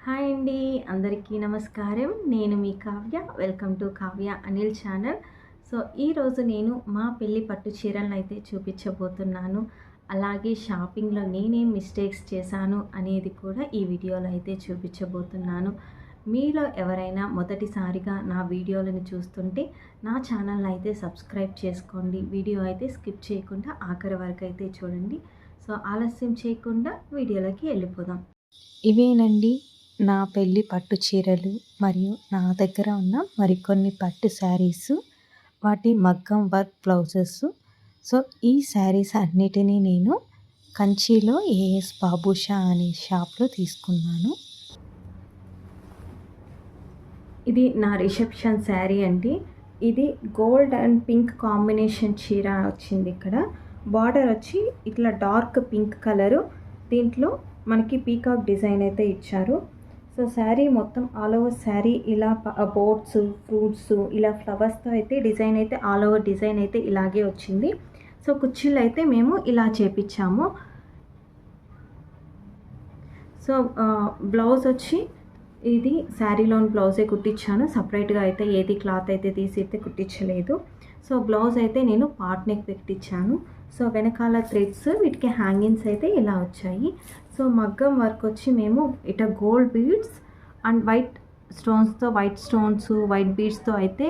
Hi అండి, అందరికీ నమస్కారం. నేను మీ Kavya. Welcome to Kavya Anil channel. So ఈరోజు నేను మా పెళ్ళి పట్టు చీరలను అయితే చూపించబోతున్నాను. అలాగే షాపింగ్లో నేనేం మిస్టేక్స్ చేశాను అనేది కూడా ఈ వీడియోలో అయితే చూపించబోతున్నాను. మీలో ఎవరైనా మొదటిసారిగా నా వీడియోలను చూస్తుంటే నా ఛానల్ని అయితే సబ్స్క్రైబ్ చేసుకోండి. వీడియో అయితే స్కిప్ చేయకుండా ఆఖరి వరకు అయితే చూడండి. సో ఆలస్యం చేయకుండా వీడియోలోకి వెళ్ళిపోదాం. ఇవేనండి నా పెళ్ళి పట్టు చీరలు మరియు నా దగ్గర ఉన్న మరికొన్ని పట్టు శారీసు, వాటి మగ్గం వర్క్ బ్లౌజెస్. సో ఈ శారీస్ అన్నిటినీ నేను కంచిలో ఏఎస్ బాబుషా అనే షాప్లో తీసుకున్నాను. ఇది నా రిసెప్షన్ శారీ అండి. ఇది గోల్డ్ అండ్ పింక్ కాంబినేషన్ చీర వచ్చింది. ఇక్కడ బార్డర్ వచ్చి ఇట్లా డార్క్ పింక్ కలరు, దీంట్లో మనకి పీకాక్ డిజైన్ అయితే ఇచ్చారు. సో శారీ మొత్తం ఆల్ ఓవర్ శారీ ఇలా బోట్స్, ఫ్రూట్స్, ఇలా ఫ్లవర్స్తో అయితే డిజైన్ అయితే ఆల్ ఓవర్ డిజైన్ అయితే ఇలాగే వచ్చింది. సో కుర్చీలు అయితే మేము ఇలా చేపించాము. సో బ్లౌజ్ వచ్చి ఇది శారీలోని బ్లౌజే కుట్టించాను. సపరేట్గా అయితే ఏది క్లాత్ అయితే తీసి అయితే కుట్టించలేదు. సో బ్లౌజ్ అయితే నేను పార్ట్ నెక్ పెట్టించాను. సో వెనకాల థ్రెడ్స్, వీటికి హ్యాంగింగ్స్ అయితే ఇలా వచ్చాయి. సో మగ్గం వర్క్ వచ్చి మేము ఇట గోల్డ్ బీడ్స్ అండ్ వైట్ స్టోన్స్తో, వైట్ స్టోన్స్, వైట్ బీడ్స్తో అయితే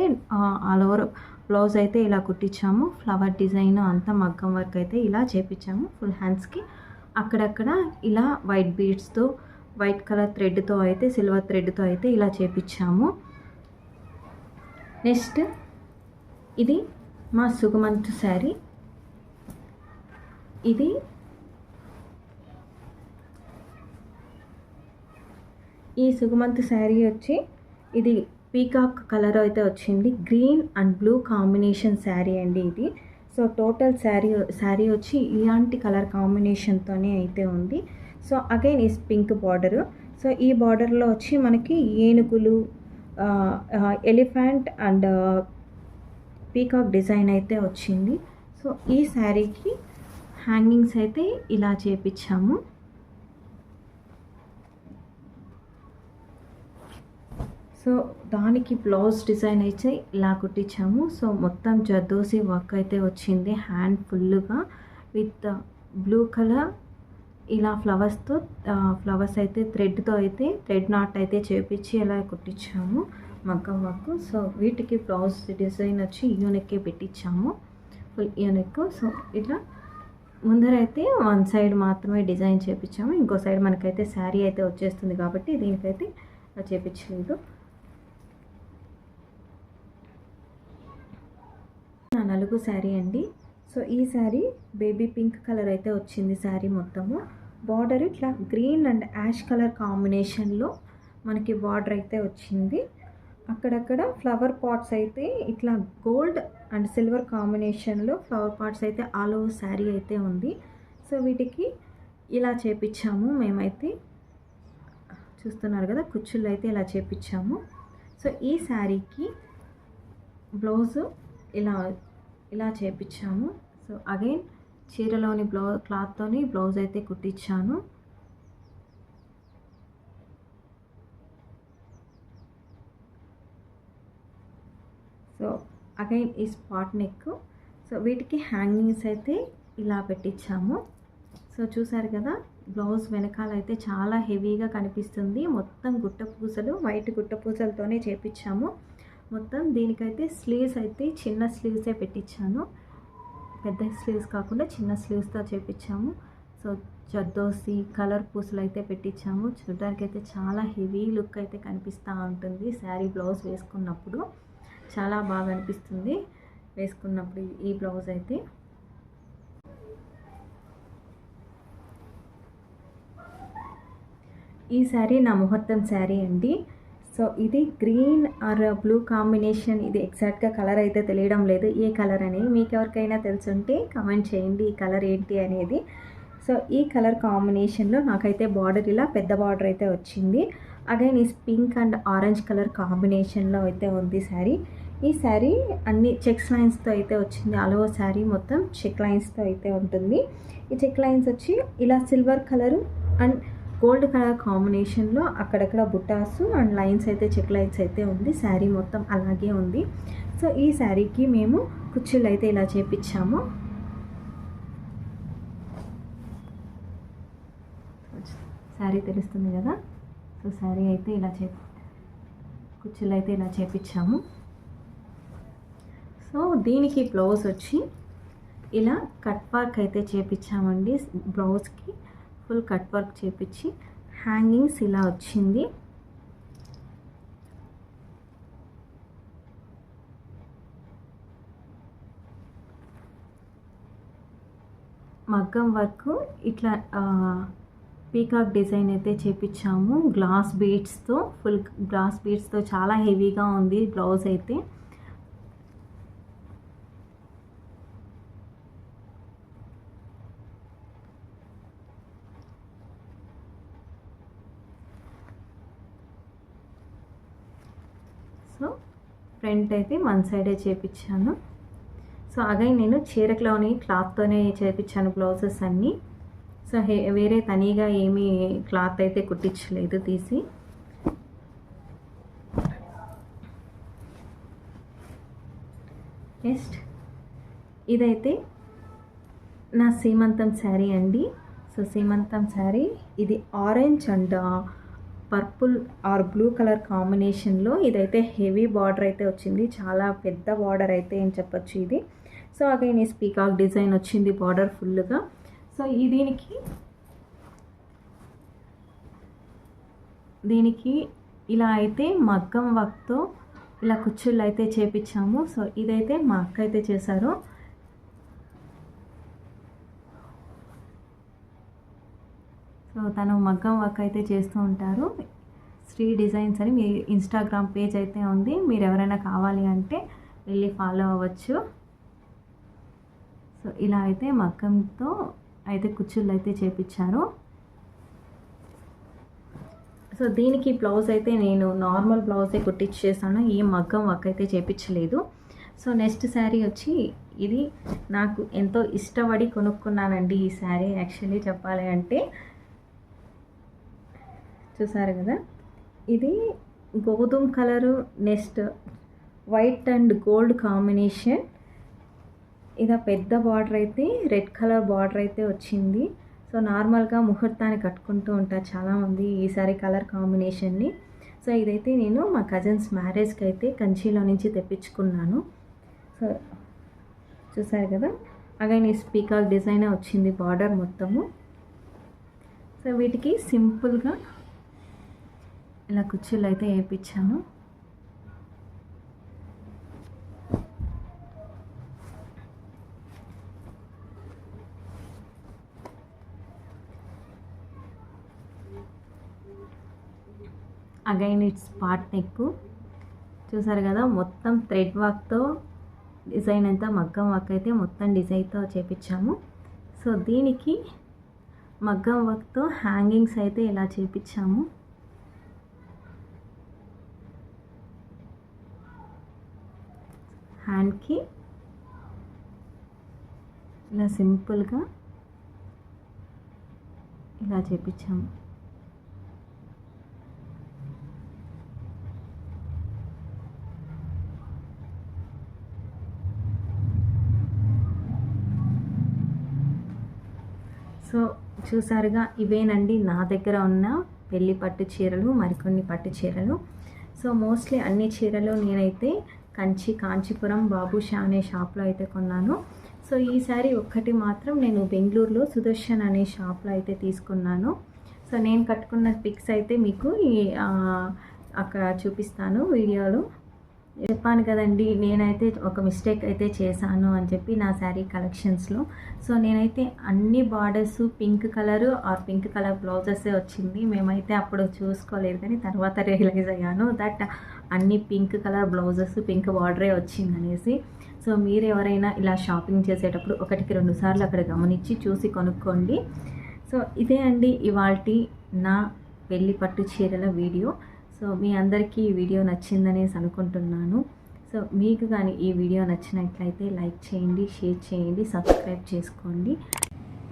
ఆల్ ఓవర్ బ్లౌజ్ అయితే ఇలా కుట్టించాము. ఫ్లవర్ డిజైన్ అంతా మగ్గం వర్క్ అయితే ఇలా చేపించాము. ఫుల్ హ్యాండ్స్కి అక్కడక్కడ ఇలా వైట్ బీడ్స్తో, వైట్ కలర్ థ్రెడ్తో అయితే, సిల్వర్ థ్రెడ్తో అయితే ఇలా చేపించాము. నెక్స్ట్ ఇది మా సుగమంతు శారీ. ఇది ఈ సుగమంత్ శారీ వచ్చి ఇది పీకాక్ కలర్ అయితే వచ్చింది. Green and blue combination sari అండి ఇది. సో టోటల్ శారీ వచ్చి ఇలాంటి కలర్ కాంబినేషన్తోనే అయితే ఉంది. సో అగైన్ ఈ పింక్ బార్డరు. సో ఈ బార్డర్లో వచ్చి మనకి ఏనుగులు, ఎలిఫెంట్ అండ్ పీకాక్ డిజైన్ అయితే వచ్చింది. సో ఈ శారీకి హ్యాంగింగ్స్ అయితే ఇలా చేపించాము. సో దానికి బ్లౌజ్ డిజైన్ అయితే ఇలా కుట్టించాము. సో మొత్తం జర్దోసి వర్క్ అయితే వచ్చింది హ్యాండ్ ఫుల్గా విత్ బ్లూ కలర్ ఇలా ఫ్లవర్స్తో, ఫ్లవర్స్ అయితే థ్రెడ్తో అయితే థ్రెడ్ నాట్ అయితే చేపించి ఇలా కుట్టించాము మగ్గం వర్క్. సో వీటికి బ్లౌజ్ డిజైన్ వచ్చి యూనెక్కే పెట్టించాము, ఫుల్ యూనెక్. సో ఇట్లా ముందరైతే వన్ సైడ్ మాత్రమే డిజైన్ చేపించాము, ఇంకో సైడ్ మనకైతే శారీ అయితే వచ్చేస్తుంది కాబట్టి దీనికైతే చేపించలేదు. నా నలుగు శారీ అండి. సో ఈ శారీ బేబీ పింక్ కలర్ అయితే వచ్చింది శారీ మొత్తము. బార్డర్ ఇట్లా గ్రీన్ అండ్ యాష్ కలర్ కాంబినేషన్లో మనకి బార్డర్ అయితే వచ్చింది. అక్కడక్కడ ఫ్లవర్ పాట్స్ అయితే ఇట్లా గోల్డ్ అండ్ సిల్వర్ కాంబినేషన్లో ఫ్లవర్ పాట్స్ అయితే ఆల్ ఓవర్ శారీ అయితే ఉంది. సో వీటికి ఇలా చేపించాము మేమైతే, చూస్తున్నారు కదా కుచ్చుళ్ళు అయితే ఇలా చేపించాము. సో ఈ శారీకి బ్లౌజు ఇలా చేపించాము. సో అగైన్ చీరలోని క్లాత్తోని బ్లౌజ్ అయితే కుట్టించాను. సో అగైన్ ఈ స్పాట్ నెక్. సో వీటికి హ్యాంగింగ్స్ అయితే ఇలా పెట్టించాము. సో చూసారు కదా బ్లౌజ్ వెనకాల అయితే చాలా హెవీగా కనిపిస్తుంది. మొత్తం గుట్టపూసలు, వైట్ గుట్టపూసలతోనే చేపించాము మొత్తం. దీనికైతే స్లీవ్స్ అయితే చిన్న స్లీవ్సే పెట్టించాను, పెద్ద స్లీవ్స్ కాకుండా చిన్న స్లీవ్స్తో చేపించాము. సో జర్దోసి కలర్ పూసలు అయితే పెట్టించాము. చూడడానికి అయితే చాలా హెవీ లుక్ అయితే కనిపిస్తూ ఉంటుంది. శారీ బ్లౌజ్ వేసుకున్నప్పుడు చాలా బాగా అనిపిస్తుంది వేసుకున్నప్పుడు ఈ బ్లౌజ్ అయితే. ఈ శారీ నా ముహూర్తం శారీ అండి. సో ఇది గ్రీన్ ఆర్ బ్లూ కాంబినేషన్. ఇది ఎగ్జాక్ట్గా కలర్ అయితే తెలియడం లేదు ఏ కలర్ అనేది. మీకు ఎవరికైనా తెలుసుంటే కమెంట్ చేయండి ఈ కలర్ ఏంటి అనేది. సో ఈ కలర్ కాంబినేషన్లో నాకైతే బార్డర్ ఇలా పెద్ద బార్డర్ అయితే వచ్చింది. అగైన్ ఈ పింక్ అండ్ ఆరెంజ్ కలర్ కాంబినేషన్లో అయితే ఉంది శారీ. ఈ శారీ అన్ని చెక్స్ లైన్స్తో అయితే వచ్చింది. ఆల్ ఓవర్ శారీ మొత్తం చెక్ లైన్స్తో అయితే ఉంటుంది. ఈ చెక్ లైన్స్ వచ్చి ఇలా silver colour and gold colour కాంబినేషన్లో అక్కడక్కడ బుటాసు అండ్ లైన్స్ అయితే చెక్ లైన్స్ అయితే ఉంది. శారీ మొత్తం అలాగే ఉంది. సో ఈ శారీకి మేము కుచ్చుళ్ళు అయితే ఇలా చేపించాము. శారీ తెలుస్తుంది కదా. సో శారీ అయితే ఇలా కుచ్చుళ్ళు అయితే ఇలా చేపించాము. సో దీనికి బ్లౌజ్ వచ్చి ఇలా కట్ వర్క్ అయితే చేపించామండి. బ్లౌజ్కి ఫుల్ కట్ వర్క్ చేపించి హ్యాంగింగ్స్ ఇలా వచ్చింది. మగ్గం వర్క్ ఇట్లా పీకాక్ డిజైన్ అయితే చేపించాము గ్లాస్ బీడ్స్తో. ఫుల్ గ్లాస్ బీడ్స్తో చాలా హెవీగా ఉంది బ్లౌజ్ అయితే. సో ఫ్రంట్ అయితే వన్ సైడే చేపించాను. సో అగైన్ నేను చీరలోని క్లాత్తోనే చేపించాను బ్లౌజెస్ అన్నీ. సో వేరే తనీగా ఏమీ క్లాత్ అయితే కుట్టించలేదు తీసి. నెక్స్ట్ ఇదైతే నా సీమంతం శారీ అండి. సో సీమంతం శారీ ఇది orange and purple or blue colour కాంబినేషన్లో. ఇదైతే హెవీ బార్డర్ అయితే వచ్చింది, చాలా పెద్ద బార్డర్ అయితే ఏం చెప్పచ్చు ఇది. సో అగైన్ ఈ పీకాక్ డిజైన్ వచ్చింది బార్డర్ ఫుల్గా. సో దీనికి ఇలా అయితే మగ్గం వర్క్తో ఇలా కుచ్చుళ్ళు అయితే చేపించాము. సో ఇదైతే మా అక్క అయితే చేశారు. సో తను మగ్గం వర్క్ అయితే చేస్తూ ఉంటారు. శ్రీ డిజైన్స్ అని మీ ఇన్స్టాగ్రామ్ పేజ్ అయితే ఉంది, మీరు ఎవరైనా కావాలి అంటే వెళ్ళి ఫాలో అవ్వచ్చు. సో ఇలా అయితే మగ్గంతో అయితే కుచ్చుళ్ళు అయితే చేపించారు. సో దీనికి బ్లౌజ్ అయితే నేను నార్మల్ బ్లౌజే కుట్టించేసాను, ఈ మగ్గం వర్క్ అయితే చేపించలేదు. సో నెక్స్ట్ శారీ వచ్చి ఇది నాకు ఎంతో ఇష్టపడి కొనుక్కున్నానండి ఈ శారీ. యాక్చువల్లీ చెప్పాలి అంటే చూసారు కదా, ఇది గోధుమ colour next white and gold combination. ఇది పెద్ద బార్డర్ అయితే రెడ్ కలర్ బార్డర్ అయితే వచ్చింది. సో నార్మల్గా ముహూర్తాన్ని కట్టుకుంటూ ఉంటారు చాలామంది ఈ సారీ కలర్ కాంబినేషన్ని. సో ఇదైతే నేను మా కజిన్స్ మ్యారేజ్కి అయితే కంచిలో నుంచి తెప్పించుకున్నాను. సో చూసారు కదా, అగైన్ ఈ పీకాక్ డిజైన్ వచ్చింది బార్డర్ మొత్తము. సో వీటికి సింపుల్గా ఇలా కుచ్చుళ్ళు అయితే వేయించాను. Again it's part neck. చూసారు కదా, మొత్తం థ్రెడ్ వర్క్తో డిజైన్ అంతా మగ్గం వర్క్ అయితే మొత్తం డిజైన్తో చేపించాము. సో దీనికి మగ్గం వర్క్తో హ్యాంగింగ్స్ అయితే ఇలా చేపించాము. హ్యాండ్కి ఇలా సింపుల్గా ఇలా చేపించాము. సో చూసారుగా, ఇవేనండి నా దగ్గర ఉన్న పెళ్లి పట్టు చీరలు, మరికొన్ని పట్టు చీరలు. సో మోస్ట్లీ అన్ని చీరలు నేనైతే కాంచీపురం బాబుషా అనే షాప్లో అయితే కొన్నాను. సో ఈ సారీ ఒక్కటి మాత్రం నేను బెంగళూరులో సుదర్శన్ అనే షాప్లో అయితే తీసుకున్నాను. సో నేను కట్టుకున్న పిక్స్ అయితే మీకు అక్కడ చూపిస్తాను వీడియోలో. చెప్పాను కదండి, నేనైతే ఒక మిస్టేక్ అయితే చేశాను అని చెప్పి నా శారీ కలెక్షన్స్లో. సో నేనైతే అన్ని borders pink colour or pink colour బ్లౌజెసే వచ్చింది. మేమైతే అప్పుడు చూసుకోలేదు, కానీ తర్వాత రియలైజ్ అయ్యాను దట్ అన్ని పింక్ కలర్ బ్లౌజెస్ పింక్ బార్డరే వచ్చిందనేసి. సో మీరు ఎవరైనా ఇలా షాపింగ్ చేసేటప్పుడు 1కి 2 సార్లు అక్కడ గమనించి చూసి కొనుక్కోండి. సో ఇదే అండి ఇవాల్టి నా పెళ్లి పట్టు చీరల వీడియో. సో మీ అందరికీ ఈ వీడియో నచ్చిందనేసి అనుకుంటున్నాను. సో మీకు కానీ ఈ వీడియో నచ్చినట్లయితే లైక్ చేయండి, షేర్ చేయండి, సబ్స్క్రైబ్ చేసుకోండి.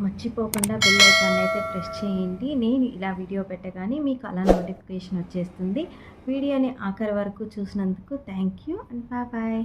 మర్చిపోకుండా బెల్ ఐకాన్ అయితే ప్రెస్ చేయండి. నేను ఇలా వీడియో పెట్టగానే మీకు అలా నోటిఫికేషన్ వచ్చేస్తుంది. వీడియోని ఆఖరి వరకు చూసినందుకు థ్యాంక్ యూ అండ్ బాయ్.